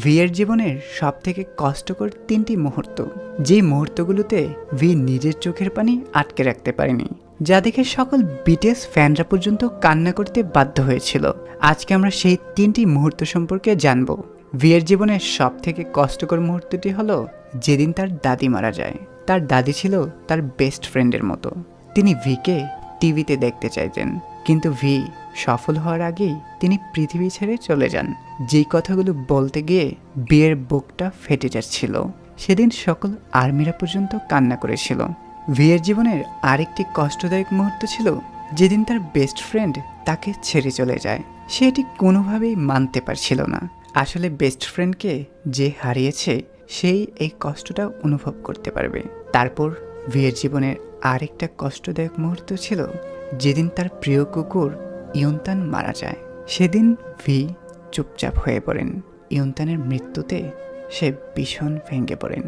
ভিয়ের জীবনের সবথেকে কষ্টকর 3টি মুহূর্ত, যে মুহূর্তগুলোতে ভি নিজের চোখের পানি আটকে রাখতে পারেনি, যা দেখে সকল বিটিএস ফ্যানরা পর্যন্ত কান্না করতে বাধ্য হয়েছিল। আজকে আমরা সেই 3টি মুহূর্ত সম্পর্কে জানব। ভিয়ের জীবনের সবথেকে কষ্টকর মুহূর্তটি হলো যেদিন তার দাদি মারা যায়। তার দাদি ছিল তার বেস্ট ফ্রেন্ডের মতো। তিনি ভিকে টিভিতে দেখতে চাইতেন, কিন্তু ভি সফল হওয়ার আগেই তিনি পৃথিবী ছেড়ে চলে যান। যেই কথাগুলো বলতে গিয়ে বিয়ের বুকটা ফেটে যাচ্ছিল। সেদিন সকল আর্মিরা পর্যন্ত কান্না করেছিল। ভিয়ের জীবনের আরেকটি কষ্টদায়ক মুহূর্ত ছিল যেদিন তার বেস্ট ফ্রেন্ড তাকে ছেড়ে চলে যায়। সে এটি কোনোভাবেই মানতে পারছিল না। আসলে বেস্ট ফ্রেন্ডকে যে হারিয়েছে সেই এই কষ্টটা অনুভব করতে পারবে। তারপর ভিয়ের জীবনের আরেকটা কষ্টদায়ক মুহূর্ত ছিল যেদিন তার প্রিয় কুকুর ইয়ন্তান মারা যায়। সেদিন ভি চুপচাপ হয়ে পড়েন। ইয়ন্তানের মৃত্যুতে সে ভীষণ ভেঙে পড়েন।